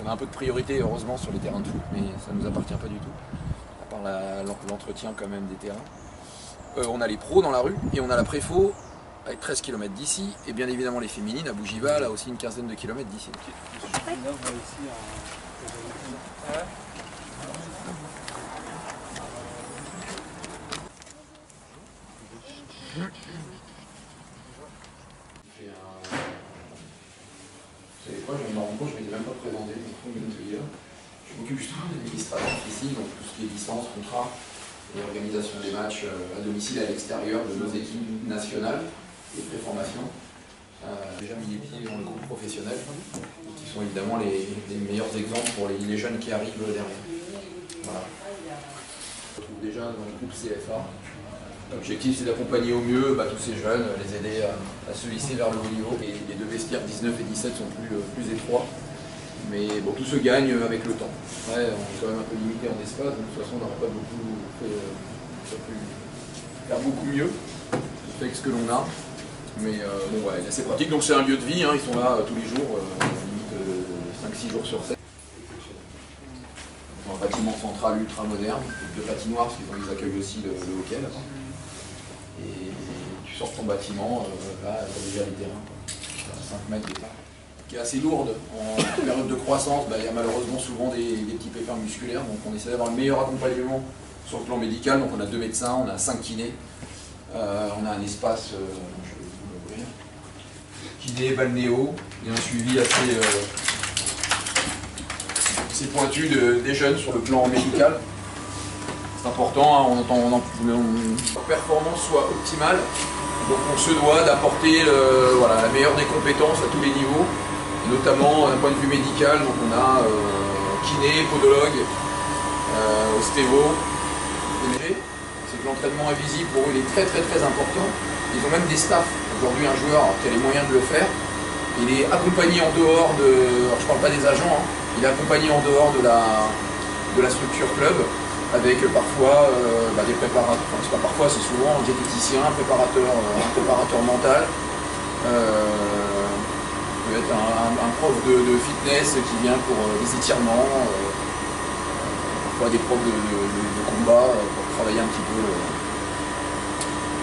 On a un peu de priorité heureusement sur les terrains de foot, mais ça ne nous appartient pas du tout, à part l'entretien quand même des terrains. On a les pros dans la rue et on a la préfo avec 13 km d'ici, et bien évidemment les féminines à Bougival, là aussi une quinzaine de kilomètres d'ici. Vous savez quoi, je viens de me rendre compte, je ne m'étais même pas présenté, donc je m'occupe justement de l'administration ici, donc tout ce qui est licence, contrat et organisation des matchs à domicile et à l'extérieur de nos équipes nationales et préformation. Déjà mis les pieds dans le groupe professionnel, qui sont évidemment les meilleurs exemples pour les jeunes qui arrivent derrière. Voilà. On se retrouve déjà dans le groupe CFA. L'objectif c'est d'accompagner au mieux tous ces jeunes, les aider à se hisser vers le haut niveau. Et les deux vestiaires 19 et 17 sont plus étroits, mais bon, tout se gagne avec le temps. Ouais, on est quand même un peu limité en espace, donc de toute façon on n'aurait pas pu faire beaucoup mieux avec ce que l'on a. Mais bon, ouais, c'est pratique, donc c'est un lieu de vie, hein, ils sont là tous les jours, limite 5-6 jours sur 7. Un bâtiment central ultra moderne, de patinoires, parce qu'ils accueillent aussi le hockey là-bas. Et tu sors de ton bâtiment, là, tu as déjà les terrains, 5 mètres d'état. Qui est assez lourde en période de croissance, il y a malheureusement souvent des petits pépins musculaires, donc on essaie d'avoir le meilleur accompagnement sur le plan médical. Donc on a 2 médecins, on a 5 kinés, on a un espace, je vais vous l'ouvrir, kiné, balnéo, et un suivi assez pointu des jeunes sur le plan médical. C'est important, hein, la performance soit optimale, donc on se doit d'apporter la meilleure des compétences à tous les niveaux, notamment d'un point de vue médical. Donc on a kiné, podologue, ostéo. C'est que l'entraînement invisible pour eux il est très important. Ils ont même des staffs. Aujourd'hui un joueur qui a les moyens de le faire, il est accompagné en dehors de, alors je ne parle pas des agents, hein, il est accompagné en dehors de la structure club, avec parfois des préparateurs, enfin c'est pas parfois, c'est souvent un diététicien, un préparateur mental, peut être un prof de fitness qui vient pour des étirements, parfois des profs de combat pour travailler un petit peu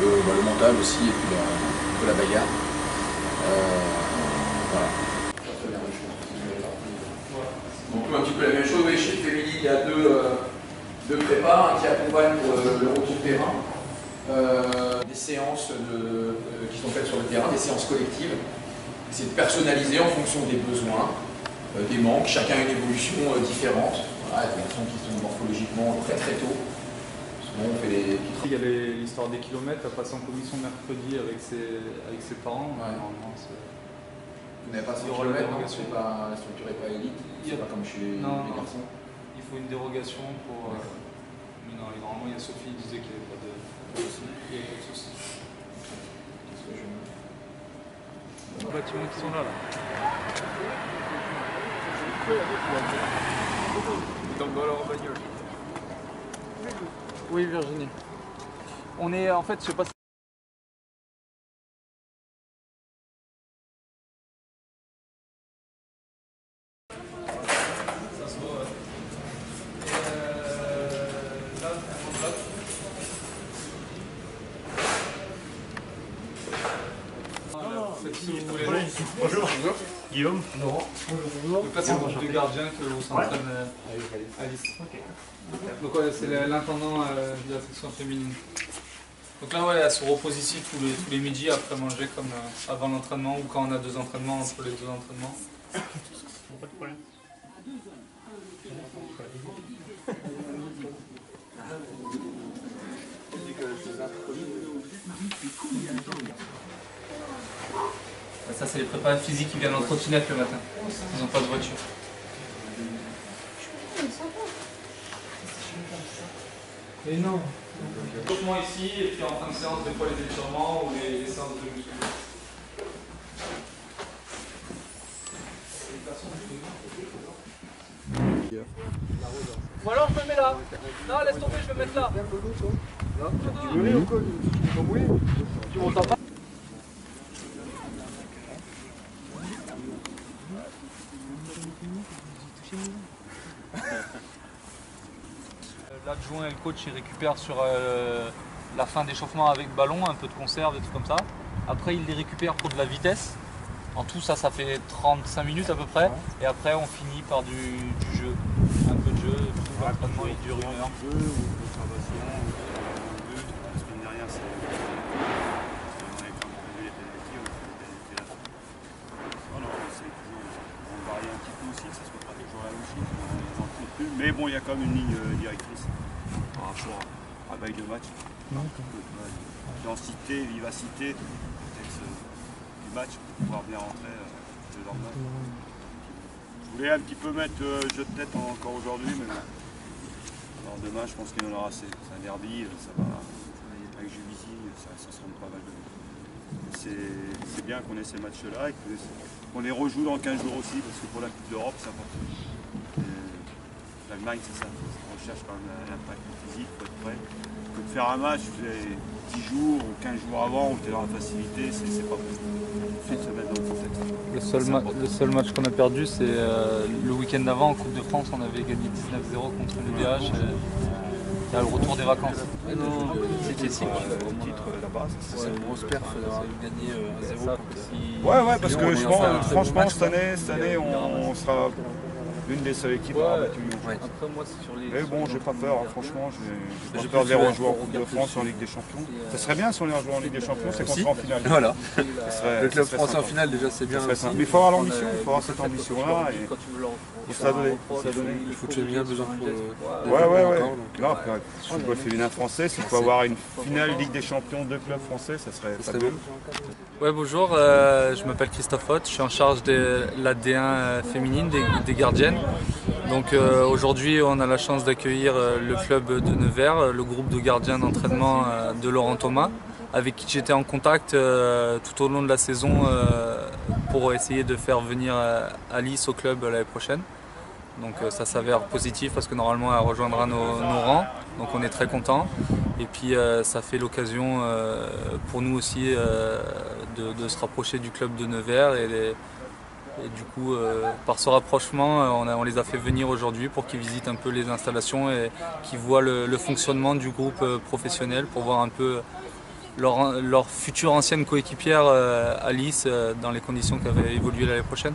le mental aussi, et puis un peu la bagarre. Voilà. Donc un petit peu la même chose, mais chez Fémili, il y a deux prépas qui accompagnent pour le retour terrain. Des séances qui sont faites sur le terrain, des séances collectives. C'est de personnaliser en fonction des besoins, des manques. Chacun a une évolution différente. Voilà, il y a des garçons qui sont morphologiquement très tôt. Souvent, on fait des... Il y a l'histoire des kilomètres, à passer en commission mercredi avec ses parents. Ouais. Normalement, vous n'avez pas 100 km, la structure n'est pas élite, c'est pas comme chez les garçons. Il faut une dérogation pour... Mais non, normalement, il y a Sophie qui disait qu'il n'y avait pas de souci. Il y a pas de souci. Les bâtiments qui sont là. Donc voilà en bagnole. Oui, Virginie. On est en fait, je sais pas si... Bonjour. Guillaume. Laurent. Bonjour. Donc là c'est le groupe de gardiens que vous s'entraîne Alice. Okay. Donc ouais, c'est l'intendant de la section féminine. Donc là ouais, elle se repose ici tous les midis après manger comme avant l'entraînement ou quand on a 2 entraînements entre les 2 entraînements. Pas de problème. Ça c'est les prépas physiques qui viennent en trottinette le matin. Ils n'ont pas de voiture. Mais non. Échauffement ici et puis en fin de séance des fois les étirements ou les séances de muscu. Ou alors je me mets là. Non, laisse tomber, je vais me mettre là. Tu veux ou quoi? Tu m'entends pas? l'adjoint et le coach ils récupèrent sur la fin d'échauffement avec ballon, un peu de conserve, des trucs comme ça. Après ils les récupèrent pour de la vitesse. En tout ça fait 35 minutes à peu près. Et après on finit par du jeu. Un peu de jeu, tout l'entraînement il dure 1 heure. Jeu ou observation, but, parce que mine de rien c'est... On avait quand même prévu les pénalités, on a fait les pénalités à la fin. Voilà, on essaie toujours de varier un petit peu aussi, que ça ne soit pas toujours la même chose, mais bon il y a quand même une ligne directrice par rapport à la veille de match. Densité, vivacité, peut-être du match pour pouvoir bien rentrer le lendemain. Je voulais un petit peu mettre jeu de tête encore aujourd'hui, mais alors demain je pense qu'il y en aura assez. C'est un derby, ça va avec Juvisy, ça se rend pas mal de buts. C'est bien qu'on ait ces matchs-là et qu'on les rejoue dans 15 jours aussi, parce que pour la Coupe d'Europe c'est important. L'Allemagne c'est ça, on recherche quand même l'impact physique, il faut être prêt. Que de faire un match, 10 jours ou 15 jours avant où tu es dans la facilité, c'est pas possible. Il faut se mettre dans le contexte. Le seul match qu'on a perdu, c'est le week-end d'avant en Coupe de France, on avait gagné 19-0 contre le DH. Il y a le retour des vacances. C'est classique. Au titre là-bas, c'est une grosse perf d'avoir gagné 0. Ouais, parce que je pense, franchement, cette année, on sera l'une des seules équipes à avoir battu Lyon. Après, moi, c'est sur les. Mais bon, j'ai pas peur, franchement, j'ai pas peur de les rejouer en Coupe de France ou en Ligue des Champions. Ça serait bien si on les rejouait en Ligue des Champions, c'est qu'on sera en finale. Voilà. Le club ça serait français en sympa. finale, déjà, c'est bien. Mais il faut avoir l'ambition, il faut avoir cette ambition-là. Et il faut ça donner. Il faut que j'ai bien besoin pour. Ouais. Là, après, le football féminin français, s'il faut avoir une finale Ligue des Champions de clubs français, ça serait fabuleux. Ouais, bonjour, je m'appelle Christophe Hoth, je suis en charge de la D1 féminine, des gardiennes. Donc aujourd'hui, on a la chance d'accueillir le club de Nevers, le groupe de gardiens d'entraînement de Laurent Thomas, avec qui j'étais en contact tout au long de la saison pour essayer de faire venir Alice au club l'année prochaine. Donc ça s'avère positif parce que normalement elle rejoindra nos rangs, donc on est très contents. Et puis ça fait l'occasion pour nous aussi de se rapprocher du club de Nevers et du coup par ce rapprochement on les a fait venir aujourd'hui pour qu'ils visitent un peu les installations et qu'ils voient le fonctionnement du groupe professionnel pour voir un peu leur future ancienne coéquipière Alice dans les conditions qu'elle va évoluer l'année prochaine.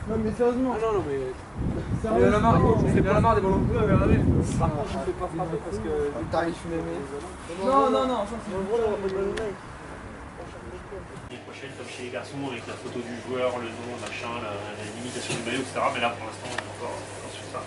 Non mais sérieusement. Ah non mais. Il y en a marre, c'est pas la marre des ballons bleus, regardez. Par contre je ne fais pas frapper parce que t'arrives filmé. Non, ça c'est le gros de la Les prochaines comme chez les garçons avec la photo du joueur, le nom, machin, la limitation du maillot, etc. Mais là pour l'instant on est encore sur ça.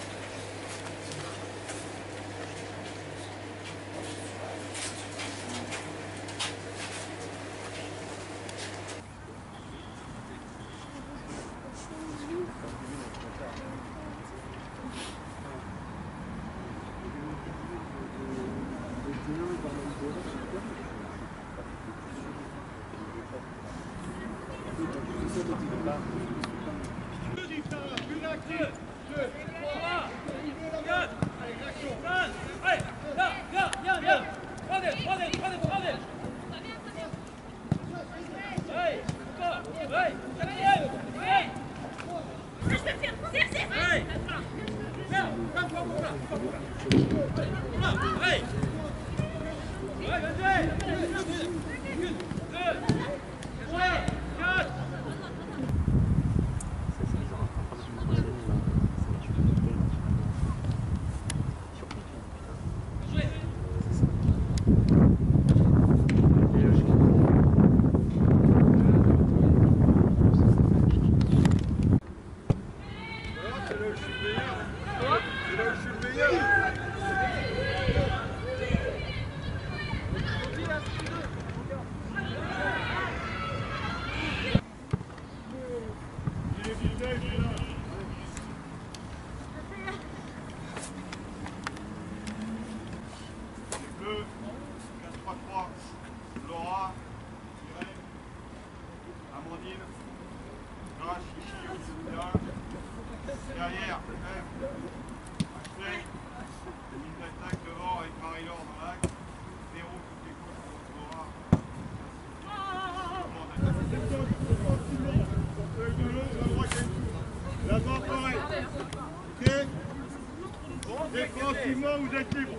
Offensivement, vous êtes libre.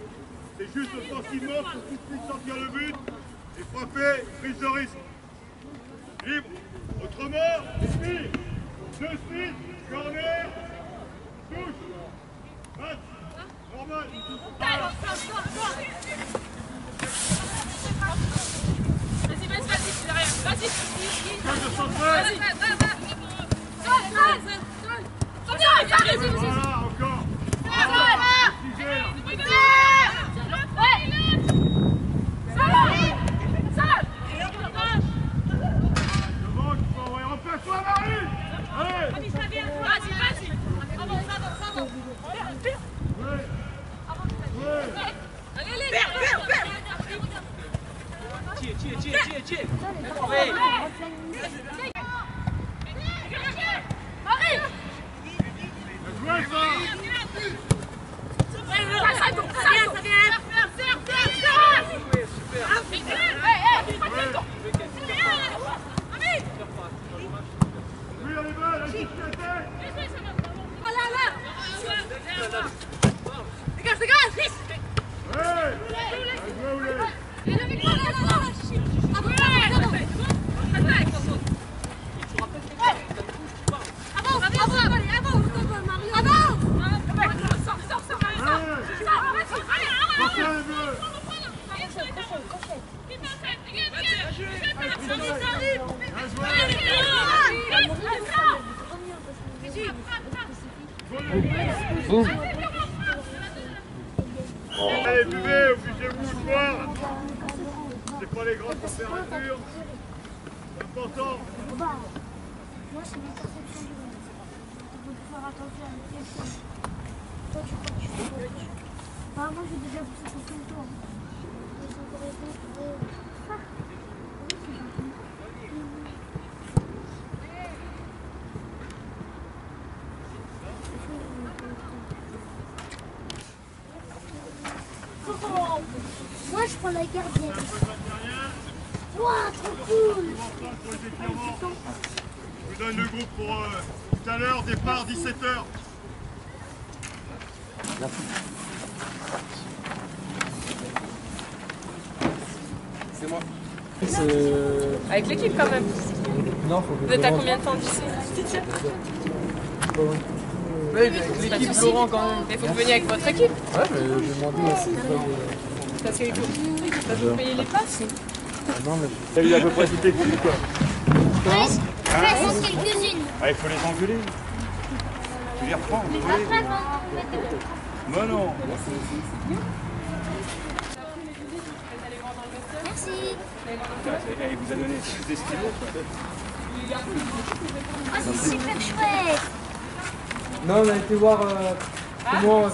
C'est juste offensivement pour tout de suite sortir le but et frapper, prise de risque. Libre. Autrement, suite, de suite, corner, touche, match, normal. Voilà, encore. Devant, tu peux envoyer. Repère-toi, Marie. Allez. Allez, buvez, occupez-vous le soir. C'est pas les grandes températures. C'est important. Moi, c'est ma perception du monde. Il faut faire attention à la question. Toi, tu crois que tu fais quoi? Moi, j'ai déjà poussé tout le temps. Ils sont encore épais. Moi, je prends la gardienne. Waouh, trop cool! Je vous donne le groupe pour tout à l'heure, départ 17h. C'est moi. Avec l'équipe quand même. Non, faut que Vous êtes à combien de temps d'ici? Oui, avec l'équipe Laurent quand même. Mais il faut que vous veniez avec votre équipe. Ouais, mais j'ai demandé aussi. Parce qu'il faut vous payer les places. Non, mais Il y a eu à peu près toute l'équipe quoi. Quelques-unes. Ah, il faut les engueuler. Tu les reprends. Après, Mais non. merci. Il vous a donné des stylos. Ah, c'est super chouette. non, on a été voir comment.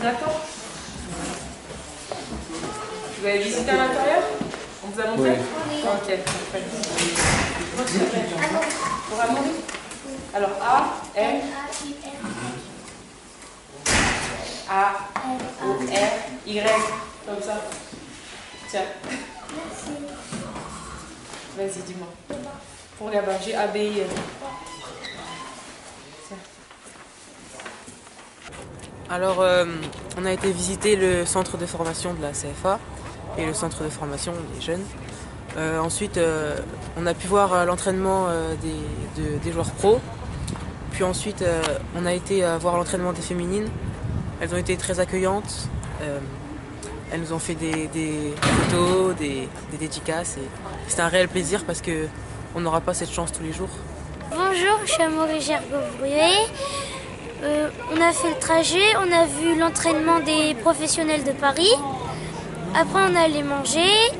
Nathan, vous avez visité à l'intérieur? On vous a montré? Oui. Ok, parfait. Comment tu t'appelles? Pour Amaury? Alors A, M, A, O, R, Y, comme ça. Tiens. Vas-y, dis-moi. Pour là-bas, j'ai A, B, I, N. Tiens. Alors, on a été visiter le centre de formation de la CFA et le centre de formation des jeunes. Ensuite, on a pu voir l'entraînement des joueurs pros. Puis ensuite, on a été voir l'entraînement des féminines. Elles ont été très accueillantes. Elles nous ont fait des photos, des dédicaces. C'était un réel plaisir parce qu'on n'aura pas cette chance tous les jours. Bonjour, je suis Amaury Gergovrier. On a fait le trajet, on a vu l'entraînement des professionnels de Paris. Après, on est allé manger.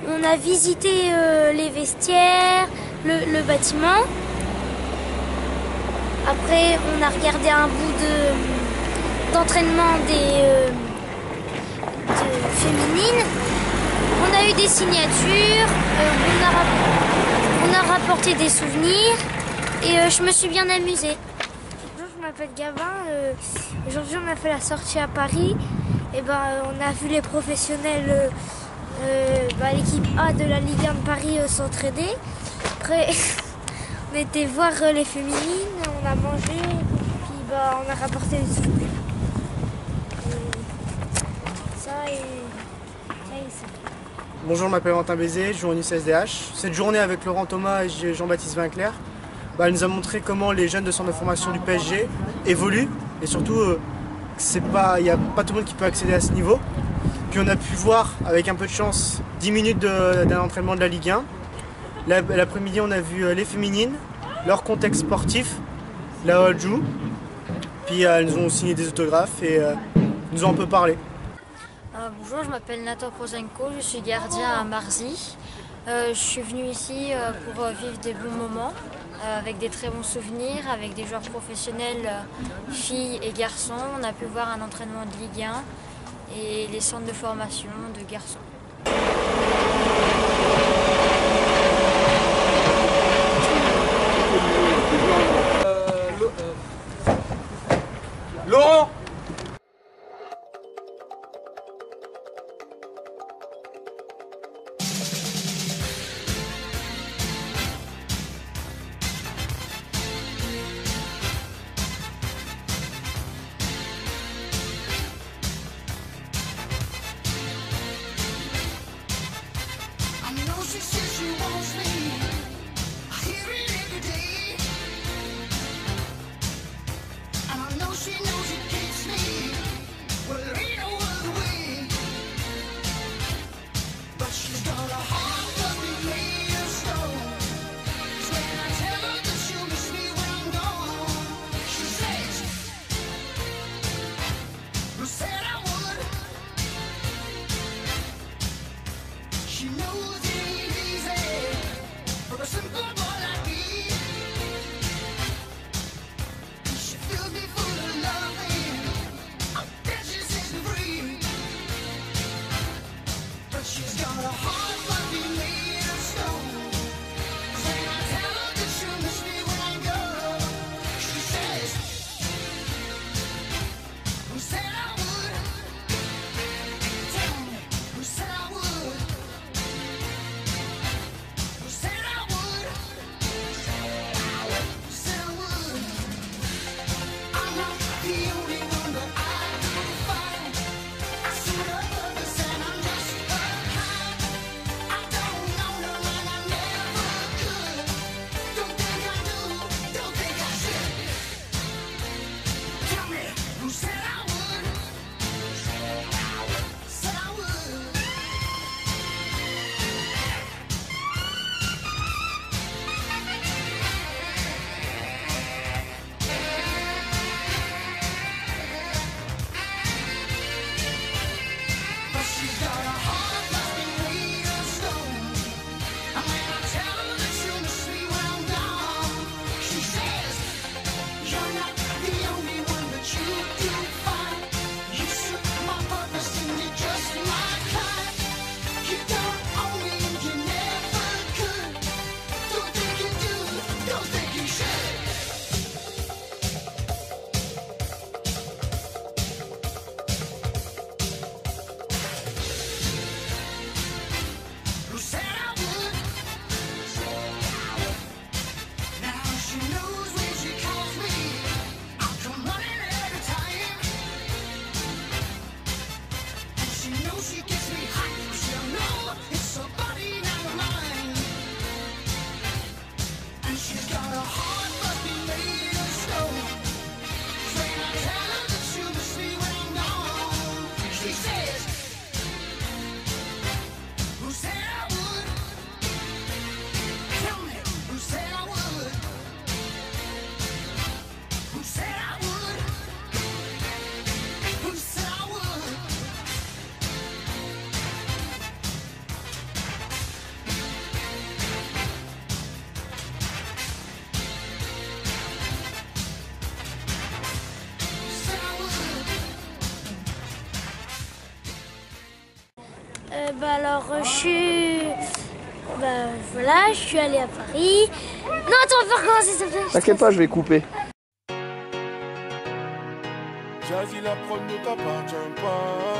On a visité les vestiaires, le bâtiment. Après, on a regardé un bout d'entraînement des féminines. On a eu des signatures, on a rapporté des souvenirs et je me suis bien amusée. Bonjour, je m'appelle Gabin. Aujourd'hui, on a fait la sortie à Paris. Et on a vu les professionnels, l'équipe A de la Ligue 1 de Paris s'entraider. Après, on était voir les féminines, on a mangé, puis on a rapporté des souvenirs. Bonjour, je m'appelle Valentin Bézé, je joue en UCSDH. Cette journée avec Laurent Thomas et Jean-Baptiste Vinclair, elle nous a montré comment les jeunes de centre de formation du PSG évoluent et surtout il n'y a pas tout le monde qui peut accéder à ce niveau. Puis on a pu voir avec un peu de chance 10 minutes d'un entraînement de la Ligue 1. L'après-midi on a vu les féminines, leur contexte sportif, là où elles jouent. Puis elles nous ont signé des autographes et nous ont un peu parlé. Bonjour, je m'appelle Nathan Prozenko, je suis gardien à Marzy. Je suis venu ici pour vivre des bons moments, avec des très bons souvenirs, avec des joueurs professionnels, filles et garçons. On a pu voir un entraînement de Ligue 1 et les centres de formation de garçons. Laurent! Alors je suis allée à Paris. Non, attends, on va recommencer s'il te plaît. T'inquiète pas, je vais couper. Jazzy, la prod ne t'appartient pas.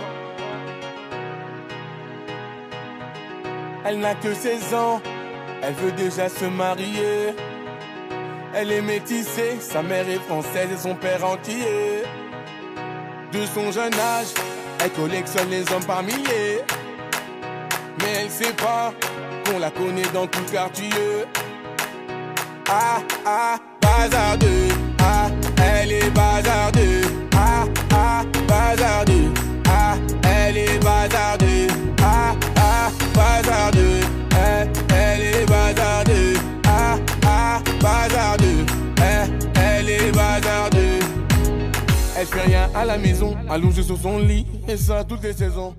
Elle n'a que 16 ans, elle veut déjà se marier. Elle est métissée, sa mère est française et son père antillais. De son jeune âge, elle collectionne les hommes par milliers. mais elle sait pas qu'on la connaît dans tout le quartier. Ah, ah, bazardeux. Ah, elle est bazardeux. Ah, ah, bazardeux. Ah, elle est bazardeux. Ah, ah, bazardeux. Elle est bazardeux. Ah, ah, bazardeux. Elle est bazardeux. Elle fait rien à la maison, allongée sur son lit, et ça toutes les saisons.